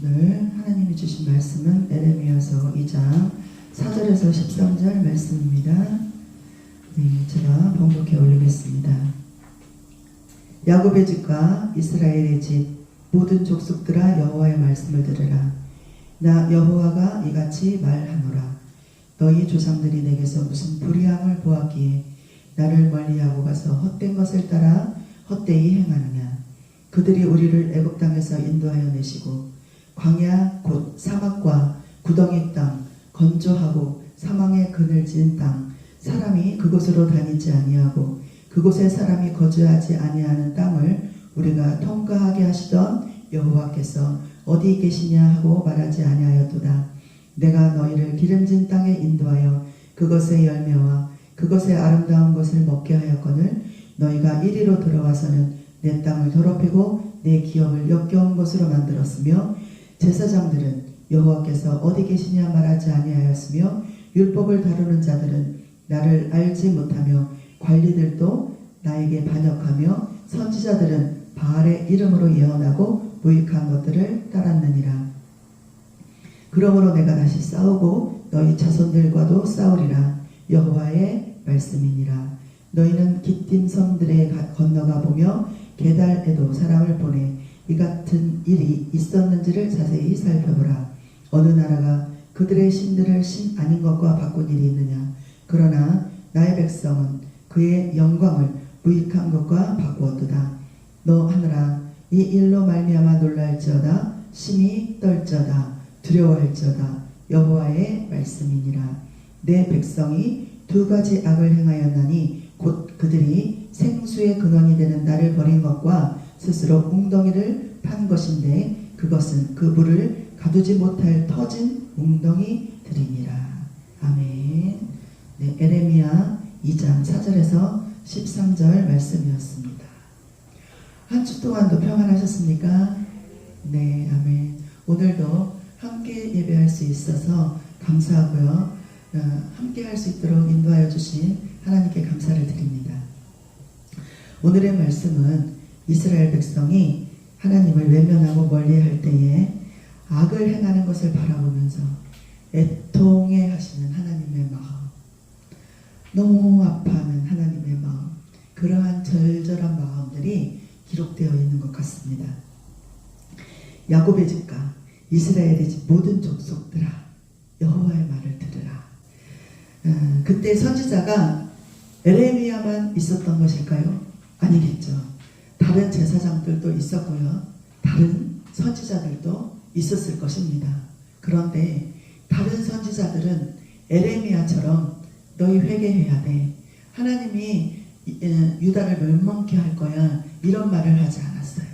오늘 하나님이 주신 말씀은 에레미야서 2장 4절에서 13절 말씀입니다. 네, 제가 번복해 올리겠습니다. 야곱의 집과 이스라엘의 집 모든 족속들아 여호와의 말씀을 들으라. 나 여호와가 이같이 말하노라. 너희 조상들이 내게서 무슨 불의함을 보았기에 나를 멀리하고 가서 헛된 것을 따라 헛되이 행하느냐. 그들이 우리를 애굽 땅에서 인도하여 내시고 광야 곧 사막과 구덩이 땅 건조하고 사망의 그늘진 땅 사람이 그곳으로 다니지 아니하고 그곳에 사람이 거주하지 아니하는 땅을 우리가 통과하게 하시던 여호와께서 어디 계시냐 하고 말하지 아니하였도다. 내가 너희를 기름진 땅에 인도하여 그것의 열매와 그것의 아름다운 것을 먹게 하였거늘 너희가 이리로 들어와서는 내 땅을 더럽히고 내 기업을 역겨운 것으로 만들었으며 제사장들은 여호와께서 어디 계시냐 말하지 아니하였으며 율법을 다루는 자들은 나를 알지 못하며 관리들도 나에게 반역하며 선지자들은 바알의 이름으로 예언하고 무익한 것들을 따랐느니라. 그러므로 내가 다시 싸우고 너희 자손들과도 싸우리라. 여호와의 말씀이니라. 너희는 기띔 섬들에 건너가 보며 게달에도 사람을 보내 이 같은 일이 있었는지를 자세히 살펴보라. 어느 나라가 그들의 신들을 신 아닌 것과 바꾼 일이 있느냐. 그러나 나의 백성은 그의 영광을 무익한 것과 바꾸었도다. 너 하늘아 이 일로 말미암아 놀랄지어다. 심히 떨지어다. 두려워할지어다. 여호와의 말씀이니라. 내 백성이 두 가지 악을 행하였나니 곧 그들이 생수의 근원이 되는 나를 버린 것과 스스로 웅덩이를 판 것인데 그것은 그 물을 가두지 못할 터진 웅덩이들이니라. 아멘. 네, 에레미야 2장 4절에서 13절 말씀이었습니다. 한 주 동안도 평안하셨습니까? 네, 아멘. 오늘도 함께 예배할 수 있어서 감사하고요. 함께 할 수 있도록 인도하여 주신 하나님께 감사를 드립니다. 오늘의 말씀은 이스라엘 백성이 하나님을 외면하고 멀리할 때에 악을 행하는 것을 바라보면서 애통해 하시는 하나님의 마음, 너무 아파하는 하나님의 마음, 그러한 절절한 마음들이 기록되어 있는 것 같습니다. 야곱의 집과 이스라엘의 집 모든 족속들아 여호와의 말을 들으라. 그때 선지자가 에레미야만 있었던 것일까요? 아니겠죠. 다른 제사장들도 있었고요. 다른 선지자들도 있었을 것입니다. 그런데 다른 선지자들은 에레미야처럼 너희 회개해야 돼. 하나님이 유다를 멸망케 할 거야. 이런 말을 하지 않았어요.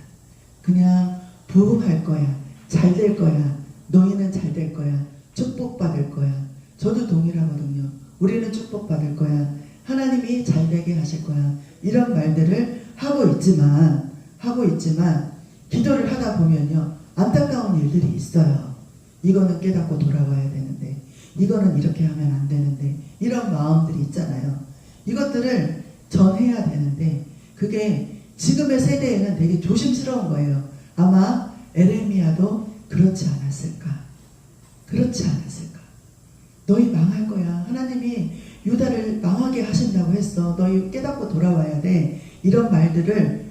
그냥 부흥할 거야. 잘 될 거야. 너희는 잘 될 거야. 축복받을 거야. 저도 동일하거든요. 우리는 축복받을 거야. 하나님이 잘 되게 하실 거야. 이런 말들을 하고 있지만 기도를 하다 보면요. 안타까운 일들이 있어요. 이거는 깨닫고 돌아와야 되는데 이거는 이렇게 하면 안 되는데 이런 마음들이 있잖아요. 이것들을 전해야 되는데 그게 지금의 세대에는 되게 조심스러운 거예요. 아마 에레미야도 그렇지 않았을까? 너희 망할 거야. 하나님이 유다를 망하게 하신다고 했어. 너희 깨닫고 돌아와야 돼. 이런 말들을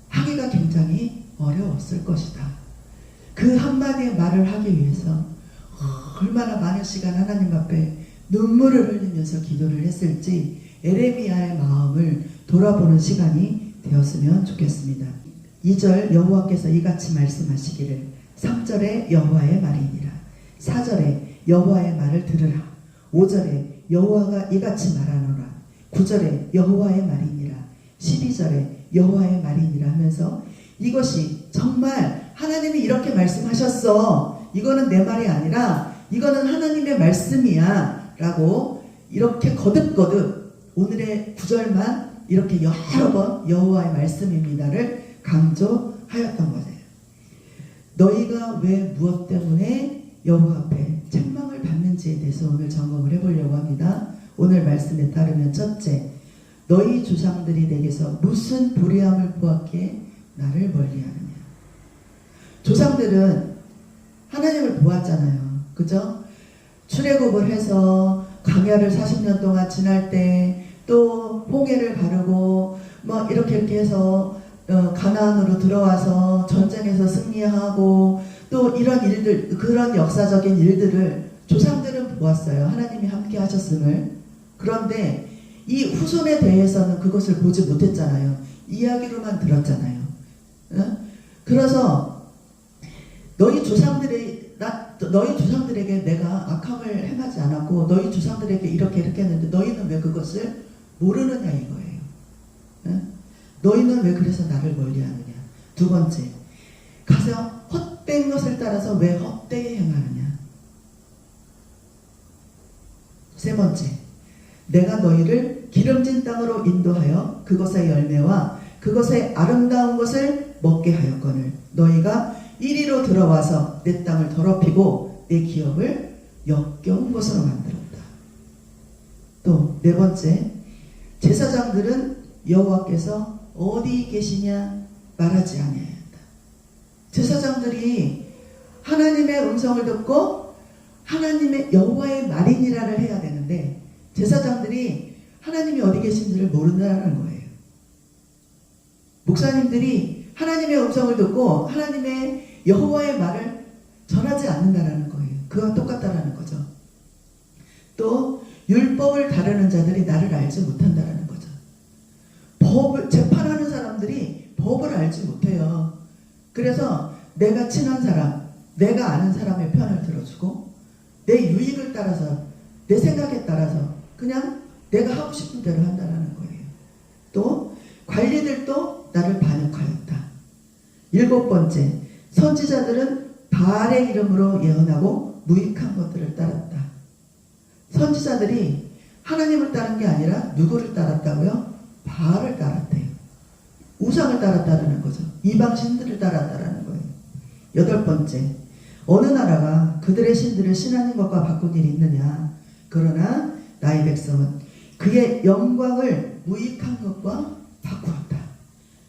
하기가 굉장히 어려웠을 것이다. 그 한마디의 말을 하기 위해서 얼마나 많은 시간 하나님 앞에 눈물을 흘리면서 기도를 했을지 에레미야의 마음을 돌아보는 시간이 되었으면 좋겠습니다. 2절 여호와께서 이같이 말씀하시기를 3절에 여호와의 말이니라. 4절에 여호와의 말을 들으라. 5절에 여호와가 이같이 말하노라. 9절에 여호와의 말이니라. 12절에 여호와의 말이니라 하면서 이것이 정말 하나님이 이렇게 말씀하셨어. 이거는 내 말이 아니라 이거는 하나님의 말씀이야 라고 이렇게 거듭거듭 오늘의 9절만 이렇게 여러 번 여호와의 말씀입니다를 강조하였던 거예요. 너희가 왜 무엇 때문에 여호와 앞에 책망을 받는지에 대해서 오늘 점검을 해보려고 합니다. 오늘 말씀에 따르면 첫째, 너희 조상들이 내게서 무슨 불의함을 보았기에 나를 멀리하느냐. 조상들은 하나님을 보았잖아요. 그죠? 출애굽을 해서 광야를 40년 동안 지날 때 또 홍해를 가르고 뭐 이렇게 해서 가나안으로 들어와서 전쟁에서 승리하고 또 이런 일들, 그런 역사적인 일들을 조상들은 보았어요. 하나님이 함께 하셨음을. 그런데 이 후손에 대해서는 그것을 보지 못했잖아요. 이야기로만 들었잖아요. 그래서 너희 조상들에게 내가 악함을 행하지 않았고 너희 조상들에게 이렇게 했는데 너희는 왜 그것을 모르느냐 이거예요. 너희는 왜 그래서 나를 멀리하느냐. 두 번째, 가서 헛된 것을 따라서 왜 헛되게 행하느냐. 세 번째, 내가 너희를 기름진 땅으로 인도하여 그것의 열매와 그것의 아름다운 것을 먹게 하였거늘 너희가 이리로 들어와서 내 땅을 더럽히고 내 기업을 역겨운 것으로 만들었다. 또 네 번째, 제사장들은 여호와께서 어디 계시냐 말하지 아니하였다. 제사장들이 하나님의 음성을 듣고 하나님의 여호와의 말이니라를 해야 되는데 제사장들이 하나님이 어디 계신지를 모른다는 거예요. 목사님들이 하나님의 음성을 듣고 하나님의 여호와의 말을 전하지 않는다라는 거예요. 그와 똑같다라는 거죠. 또 율법을 다루는 자들이 나를 알지 못한다라는 거죠. 법을 재판하는 사람들이 법을 알지 못해요. 그래서 내가 친한 사람, 내가 아는 사람의 편을 들어주고 내 유익을 따라서 내 생각에 따라서 그냥 내가 하고 싶은 대로 한다라는 거예요. 또 관리들도 나를 반역하였다. 일곱 번째, 선지자들은 바알의 이름으로 예언하고 무익한 것들을 따랐다. 선지자들이 하나님을 따른 게 아니라 누구를 따랐다고요? 바알을 따랐대요. 우상을 따랐다는 거죠. 이방 신들을 따랐다는 거예요. 여덟 번째, 어느 나라가 그들의 신들을 신하는 것과 바꾼 일이 있느냐. 그러나 나의 백성은 그의 영광을 무익한 것과 바꾸었다.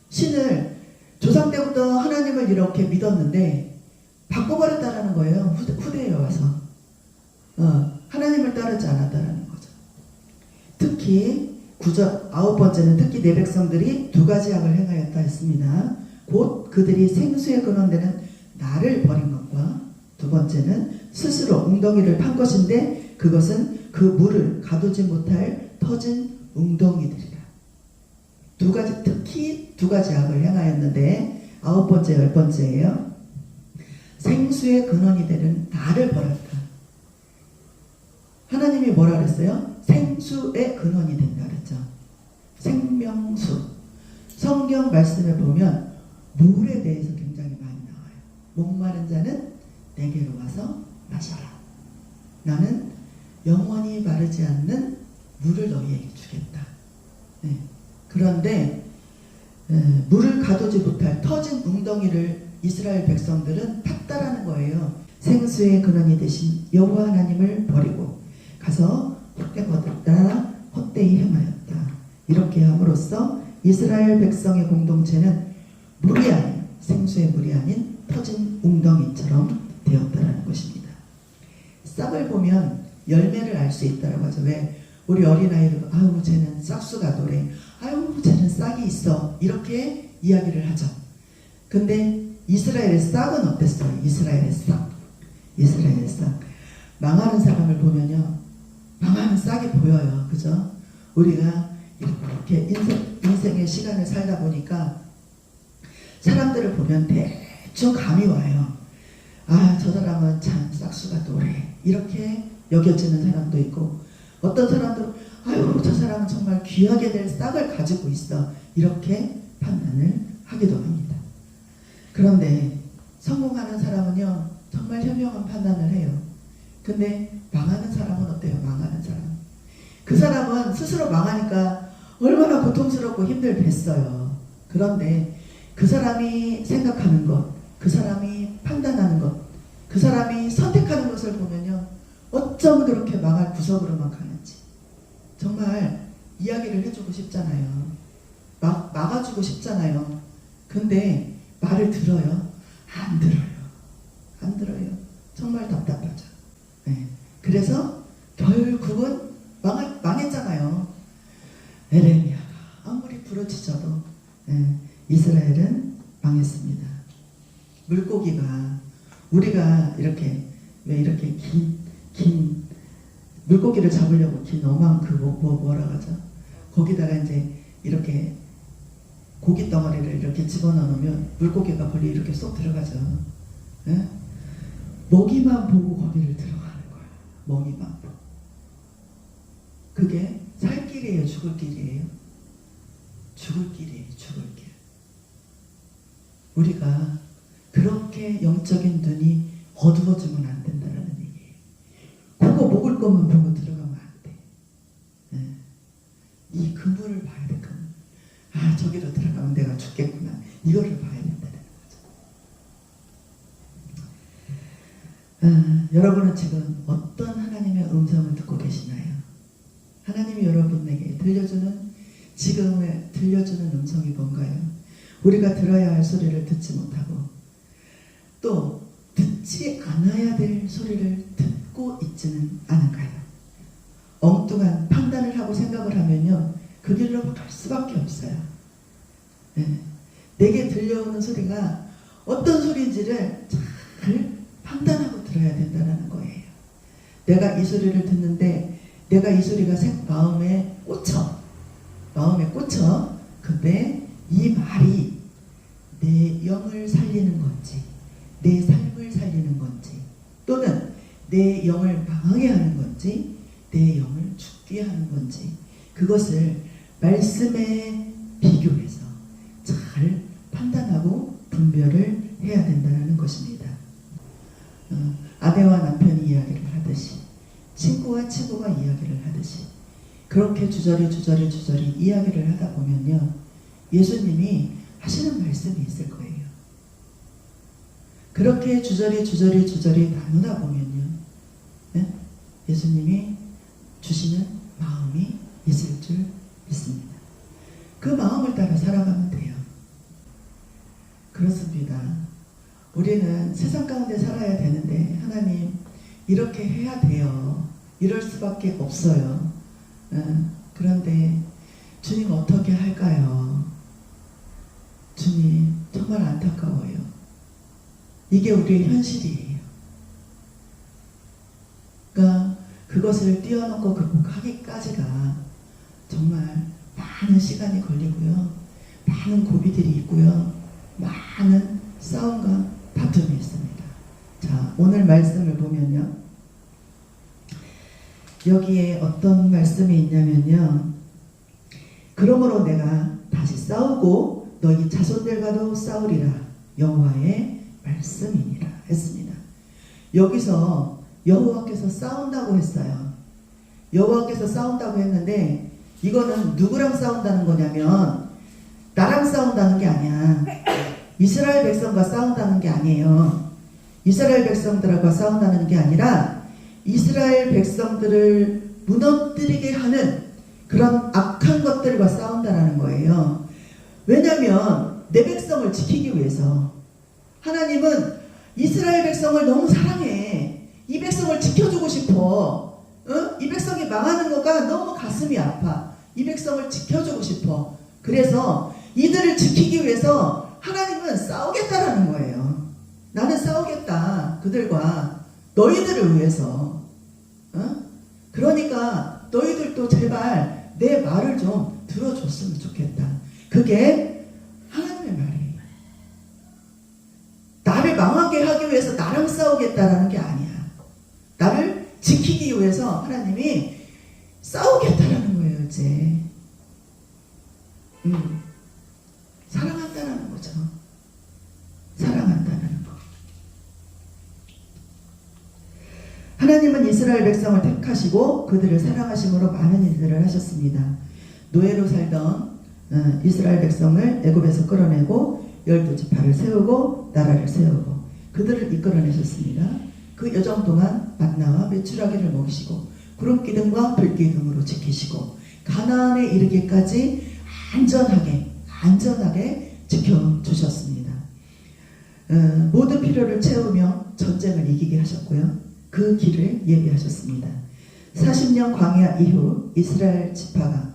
신을 조상 때부터 하나님을 이렇게 믿었는데 바꿔버렸다라는 거예요. 후대에 와서 하나님을 따르지 않았다라는 거죠. 특히 아홉 번째는 특히 내 백성들이 두 가지 악을 행하였다 했습니다. 곧 그들이 생수의 근원되는 나를 버린 것과 두 번째는 스스로 웅덩이를 판 것인데 그것은 그 물을 가두지 못할 터진 웅덩이들이라. 특히 두 가지 악을 행하였는데 아홉 번째, 열 번째예요. 생수의 근원이 되는 나를 버렸다. 하나님이 뭐라 그랬어요? 생수의 근원이 된다 그랬죠. 생명수. 성경 말씀에 보면 물에 대해서 굉장히 많이 나와요. 목마른 자는 내게로 와서 마셔라. 나는 영원히 마르지 않는 물을 너희에게 주겠다. 네. 그런데 물을 가두지 못할 터진 웅덩이를 이스라엘 백성들은 팠다라는 거예요. 생수의 근원이 되신 여호와 하나님을 버리고 가서 헛된 것을 따라 헛되이 행하였다. 이렇게 함으로써 이스라엘 백성의 공동체는 물이 아닌 생수의 물이 아닌 터진 웅덩이처럼 되었다라는 것입니다. 싹을 보면 열매를 알 수 있다라고 하죠. 왜? 우리 어린아이들 아유 쟤는 싹수가 노래, 아유 쟤는 싹이 있어, 이렇게 이야기를 하죠. 근데 이스라엘의 싹은 어땠어요? 이스라엘의 싹 망하는 사람을 보면요 망하는 싹이 보여요. 그죠? 우리가 이렇게 인생의 시간을 살다 보니까 사람들을 보면 대충 감이 와요. 아, 저 사람은 참 싹수가 노래, 이렇게 여겨지는 사람도 있고, 어떤 사람들은 아유 저 사람은 정말 귀하게 될 싹을 가지고 있어, 이렇게 판단을 하기도 합니다. 그런데 성공하는 사람은요 정말 현명한 판단을 해요. 근데 망하는 사람은 어때요? 망하는 사람, 그 사람은 스스로 망하니까 얼마나 고통스럽고 힘들겠어요. 그런데 그 사람이 생각하는 것, 그 사람이 판단하는 것, 그 사람이 선택하는 것을 보면요 어쩜 그렇게 망할 구석으로만 가는지 정말 이야기를 해주고 싶잖아요. 막아주고 싶잖아요. 근데 말을 들어요? 안 들어요. 정말 답답하죠. 네. 그래서 결국은 망했잖아요. 에레미야가 아무리 부르짖어도 이스라엘은 망했습니다. 물고기가 우리가 이렇게 왜 이렇게 긴 물고기를 잡으려고 긴 어망 뭐라 하죠? 거기다가 이제 이렇게 고기 덩어리를 이렇게 집어넣으면 물고기가 거기 이렇게 쏙 들어가죠. 예? 먹이만 보고 거기를 들어가는 거야. 먹이만 보고. 그게 살 길이에요, 죽을 길이에요? 죽을 길이에요, 죽을 길. 우리가 그렇게 영적인 눈이 어두워지면 안 된다는 얘기예요. 그거 먹을 거면 보고 들어가면 안 돼. 예. 이 그물을 봐야 돼, 그물. 아, 저기로 들어가면 내가 죽겠구나. 이거를 봐야 된다는 거죠. 여러분은 지금 어떤 하나님의 음성을 듣고 계시나요? 하나님이 여러분에게 지금 들려주는 음성이 뭔가요? 우리가 들어야 할 소리를 듣지 못하고 또 듣지 않아야 될 소리를 듣고 있지는 않은가요? 엉뚱한 판단을 하고 생각을 하면요, 그 길로 갈 수밖에 없어요. 네. 내게 들려오는 소리가 어떤 소리인지를 잘 판단하고 들어야 된다는 거예요. 내가 이 소리를 듣는데 내가 이 소리가 마음에 꽂혀. 근데 이 말이 내 영을 살리는 건지 내 삶을 살리는 건지 또는 내 영을 망하게 하는 건지 내 영을 죽게 하는 건지 그것을 말씀에 비교해서 잘 판단하고 분별을 해야 된다는 것입니다. 아내와 남편이 이야기를 하듯이 친구와 친구가 이야기를 하듯이 그렇게 주저리 이야기를 하다 보면요, 예수님이 하시는 말씀이 있을 거예요. 그렇게 주저리 나누다 보면요, 네? 예수님이 주시는 마음이 있을 줄 믿습니다. 그 마음을 따라 살아가면 돼요. 그렇습니다. 우리는 세상 가운데 살아야 되는데 하나님 이렇게 해야 돼요. 이럴 수밖에 없어요. 그런데 주님 어떻게 할까요? 주님 정말 안타까워요. 이게 우리의 현실이에요. 그러니까 그것을 뛰어넘고 극복하기까지가 정말 많은 시간이 걸리고요. 많은 고비들이 있고요. 많은 싸움과 다툼이 있습니다. 자, 오늘 말씀을 보면요. 여기에 어떤 말씀이 있냐면요. 그러므로 내가 다시 싸우고 너희 자손들과도 싸우리라. 여호와의 말씀이니라 했습니다. 여기서 여호와께서 싸운다고 했어요. 여호와께서 싸운다고 했는데 이거는 누구랑 싸운다는 거냐면 나랑 싸운다는 게 아니야. 이스라엘 백성과 싸운다는 게 아니에요. 이스라엘 백성들과 싸운다는 게 아니라 이스라엘 백성들을 무너뜨리게 하는 그런 악한 것들과 싸운다는 거예요. 왜냐하면 내 백성을 지키기 위해서 하나님은 이스라엘 백성을 너무 사랑해. 이 백성을 지켜주고 싶어. 이 백성이 망하는 거가 너무 가슴이 아파. 이 백성을 지켜주고 싶어. 그래서 이들을 지키기 위해서 하나님은 싸우겠다라는 거예요. 나는 싸우겠다. 그들과 너희들을 위해서. 그러니까 너희들도 제발 내 말을 좀 들어줬으면 좋겠다. 그게 하나님의 말이에요. 나를 망하게 하기 위해서 나랑 싸우겠다라는 게 아니야. 나를 지키기 위해서 하나님이 싸우겠다라는 거예요, 이제. 사랑한다는 거죠. 사랑한다는 거. 하나님은 이스라엘 백성을 택하시고 그들을 사랑하심으로 많은 일들을 하셨습니다. 노예로 살던 이스라엘 백성을 애굽에서 끌어내고 12지파를 세우고 나라를 세우고 그들을 이끌어내셨습니다. 그 여정 동안 만나와 메추라기를 먹이시고 구름기둥과 불기둥으로 지키시고 가나안에 이르기까지 안전하게 지켜주셨습니다. 모든 필요를 채우며 전쟁을 이기게 하셨고요. 그 길을 예비하셨습니다. 40년 광야 이후 이스라엘 지파가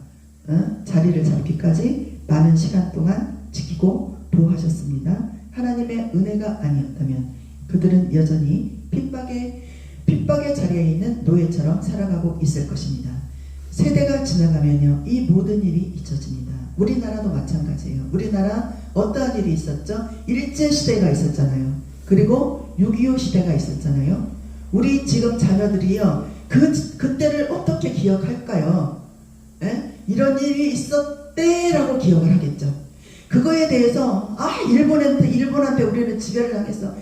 자리를 잡기까지 많은 시간 동안 지키고 보호하셨습니다. 하나님의 은혜가 아니었다면 그들은 여전히 핍박의 자리에 있는 노예처럼 살아가고 있을 것입니다. 세대가 지나가면요, 이 모든 일이 잊혀집니다. 우리나라도 마찬가지예요. 우리나라 어떠한 일이 있었죠? 일제시대가 있었잖아요. 그리고 6.25 시대가 있었잖아요. 우리 지금 자녀들이요, 그때를 어떻게 기억할까요? 에? 이런 일이 있었대라고 기억을 하겠죠. 그거에 대해서 일본한테 우리는 지배를 당했어,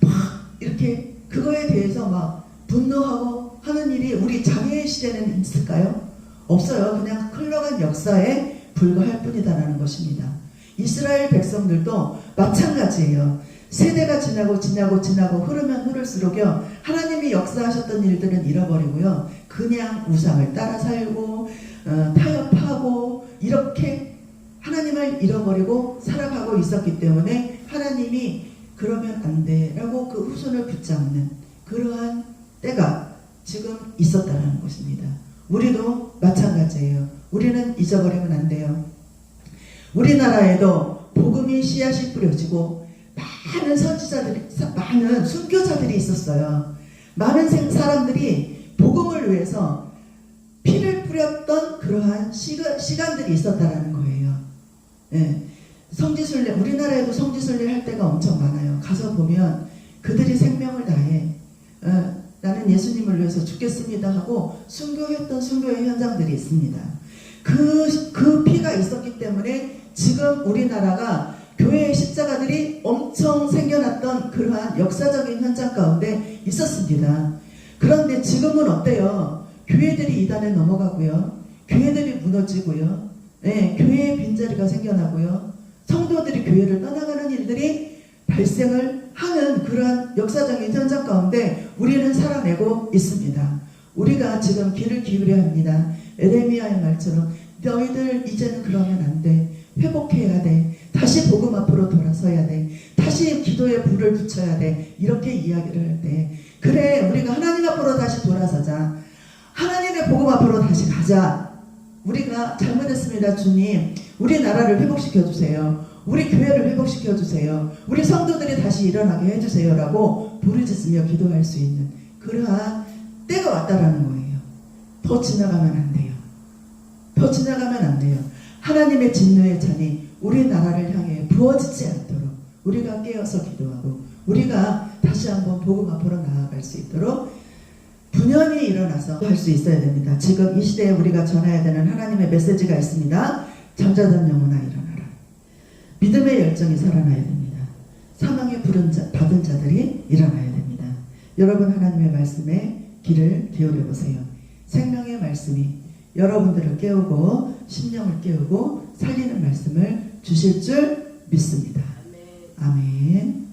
막 이렇게 그거에 대해서 막 분노하고 하는 일이 우리 장애의 시대는 있을까요? 없어요. 그냥 흘러간 역사에 불과할 뿐이다라는 것입니다. 이스라엘 백성들도 마찬가지예요. 세대가 지나고 흐르면 흐를수록요, 하나님이 역사하셨던 일들은 잃어버리고요, 그냥 우상을 따라 살고 타협하고 이렇게 하나님을 잃어버리고 살아가고 있었기 때문에 하나님이 그러면 안 돼라고 그 후손을 붙잡는 그러한 때가 지금 있었다는 것입니다. 우리도 마찬가지예요. 우리는 잊어버리면 안 돼요. 우리나라에도 복음이 씨앗이 뿌려지고 많은 많은 순교자들이 있었어요. 많은 사람들이 복음을 위해서 피를 뿌렸던 그러한 시간들이 있었다라는 거예요. 예. 성지순례, 우리나라에도 성지순례 할 때가 엄청 많아요. 가서 보면 그들이 생명을 다해 나는 예수님을 위해서 죽겠습니다 하고 순교했던 순교의 현장들이 있습니다. 그 피가 있었기 때문에 지금 우리나라가 교회의 십자가들이 엄청 생겨났던 그러한 역사적인 현장 가운데 있었습니다. 그런데 지금은 어때요? 교회들이 이단에 넘어가고요, 교회들이 무너지고요, 교회의 빈자리가 생겨나고요, 성도들이 교회를 떠나가는 일들이 발생을 하는 그러한 역사적인 현장 가운데 우리는 살아내고 있습니다. 우리가 지금 귀를 기울여야 합니다. 에레미야의 말처럼 너희들 이제는 그러면 안 돼. 회복해야 돼. 다시 복음 앞으로 돌아서야 돼. 다시 기도에 불을 붙여야 돼. 이렇게 이야기를 할 때, 그래, 우리가 하나님 앞으로 다시 돌아서자. 하나님의 복음 앞으로 다시 가자. 우리가 잘못했습니다, 주님. 우리 나라를 회복시켜 주세요. 우리 교회를 회복시켜 주세요. 우리 성도들이 다시 일어나게 해주세요 라고 부르짖으며 기도할 수 있는 그러한 때가 왔다라는 거예요. 더 지나가면 안 돼요. 더 지나가면 안 돼요. 하나님의 진노의 잔이 우리나라를 향해 부어지지 않도록 우리가 깨어서 기도하고 우리가 다시 한번 복음 앞으로 나아갈 수 있도록 분연히 일어나서 할 수 있어야 됩니다. 지금 이 시대에 우리가 전해야 되는 하나님의 메시지가 있습니다. 잠자던 영혼아 일어나라. 믿음의 열정이 살아나야 됩니다. 사망의 불은 받은 자들이 일어나야 됩니다. 여러분, 하나님의 말씀에 귀를 기울여 보세요. 생명의 말씀이 여러분들을 깨우고 심령을 깨우고 살리는 말씀을 주실 줄 믿습니다. 아멘.